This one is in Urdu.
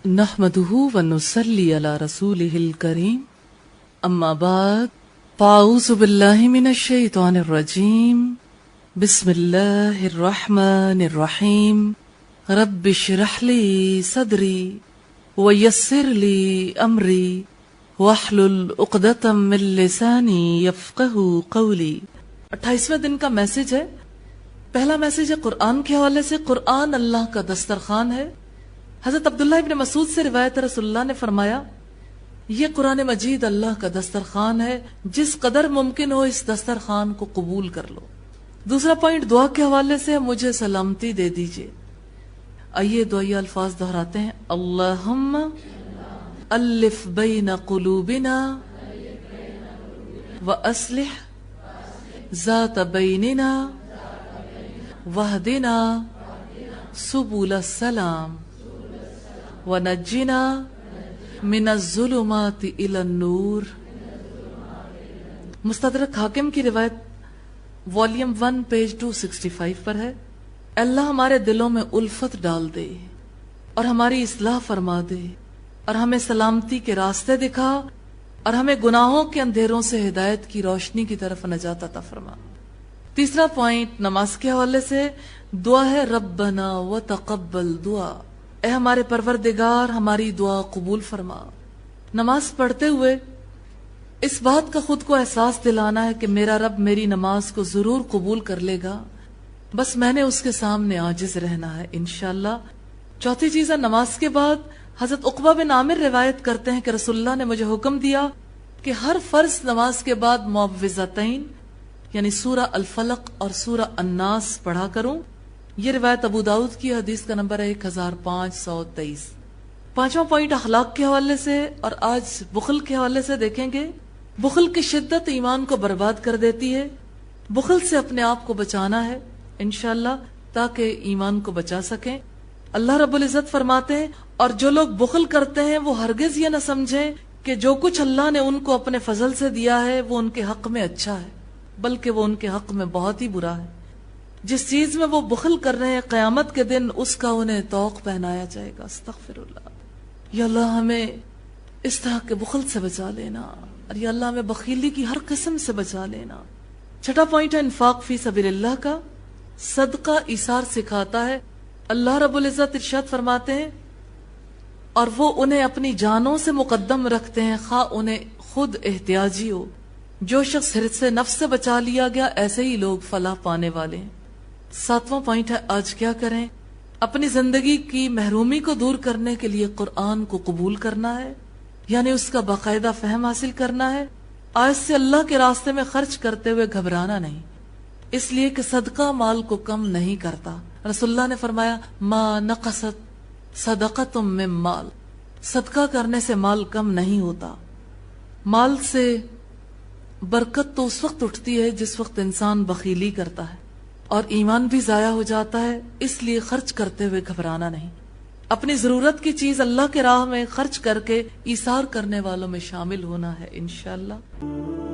نحمدہ ونصلی علی رسولہ الکریم اما بعد فاعوذ باللہ من الشیطان الرجیم بسم اللہ الرحمن الرحیم رب اشرح لی صدری ویسر لی امری واحلل عقدۃ من لسانی یفقہوا قولی۔ 28ویں دن کا میسج ہے۔ پہلا میسج ہے قرآن کے حوالے سے۔ قرآن اللہ کا دسترخوان ہے۔ حضرت عبداللہ ابن مسعود سے روایت رسول اللہ نے فرمایا یہ قرآن مجید اللہ کا دسترخوان ہے، جس قدر ممکن ہو اس دسترخوان کو قبول کر لو۔ دوسرا پوائنٹ دعا کے حوالے سے، مجھے سلامتی دے دیجئے۔ آئیے دعائیہ الفاظ دہراتے ہیں۔ اللہم الف بین قلوبنا واصلح ذات بیننا واہدنا سبل السلام ونجنا من الظلمات الى النور۔ مستدرک حاکم کی روایت والیوم 1 پیج 265 پر ہے۔ اللہ ہمارے دلوں میں الفت ڈال دے اور ہماری اصلاح فرما دے اور ہمیں سلامتی کے راستے دکھا اور ہمیں گناہوں کے اندھیروں سے ہدایت کی روشنی کی طرف نجات عطا فرما۔ تیسرا پوائنٹ نماز کے حوالے سے دعا ہے ربنا وتقبل دعا، اے ہمارے پروردگار ہماری دعا قبول فرما۔ نماز پڑھتے ہوئے اس بات کا خود کو احساس دلانا ہے کہ میرا رب میری نماز کو ضرور قبول کر لے گا، بس میں نے اس کے سامنے عاجز رہنا ہے انشاءاللہ۔ چوتھی چیز ہے نماز کے بعد حضرت عقبہ بن عامر روایت کرتے ہیں کہ رسول اللہ نے مجھے حکم دیا کہ ہر فرض نماز کے بعد معوذتین یعنی سورہ الفلق اور سورہ الناس پڑھا کروں۔ یہ روایت ابو داؤد کی، حدیث کا نمبر ہے 1523۔ پانچواں پوائنٹ اخلاق کے حوالے سے اور آج بخل کے حوالے سے دیکھیں گے۔ بخل کی شدت ایمان کو برباد کر دیتی ہے۔ بخل سے اپنے آپ کو بچانا ہے انشاءاللہ تاکہ ایمان کو بچا سکیں۔ اللہ رب العزت فرماتے ہیں اور جو لوگ بخل کرتے ہیں وہ ہرگز یہ نہ سمجھیں کہ جو کچھ اللہ نے ان کو اپنے فضل سے دیا ہے وہ ان کے حق میں اچھا ہے، بلکہ وہ ان کے حق میں بہت ہی برا ہے۔ جس چیز میں وہ بخل کر رہے ہیں قیامت کے دن اس کا انہیں طوق پہنایا جائے گا۔ استغفر اللہ۔ یا اللہ ہمیں اس طرح کے بخل سے بچا لینا اور یا اللہ ہمیں بخیلی کی ہر قسم سے بچا لینا۔ چھٹا پوائنٹ ہے انفاق فی سبیل اللہ کا۔ صدقہ ایثار سکھاتا ہے۔ اللہ رب العزت ارشاد فرماتے ہیں اور وہ انہیں اپنی جانوں سے مقدم رکھتے ہیں خواہ انہیں خود احتیاجی ہو۔ جو شخص حرص سے نفس سے بچا لیا گیا ایسے ہی لوگ فلاح پانے والے ہیں۔ ساتواں پوائنٹ ہے آج کیا کریں؟ اپنی زندگی کی محرومی کو دور کرنے کے لیے قرآن کو قبول کرنا ہے، یعنی اس کا باقاعدہ فہم حاصل کرنا ہے۔ آج سے اللہ کے راستے میں خرچ کرتے ہوئے گھبرانا نہیں، اس لیے کہ صدقہ مال کو کم نہیں کرتا۔ رسول اللہ نے فرمایا ما نقصت صدقۃ من مال، صدقہ کرنے سے مال کم نہیں ہوتا۔ مال سے برکت تو اس وقت اٹھتی ہے جس وقت انسان بخیلی کرتا ہے اور ایمان بھی ضائع ہو جاتا ہے، اس لیے خرچ کرتے ہوئے گھبرانا نہیں۔ اپنی ضرورت کی چیز اللہ کے راہ میں خرچ کر کے ایثار کرنے والوں میں شامل ہونا ہے انشاءاللہ۔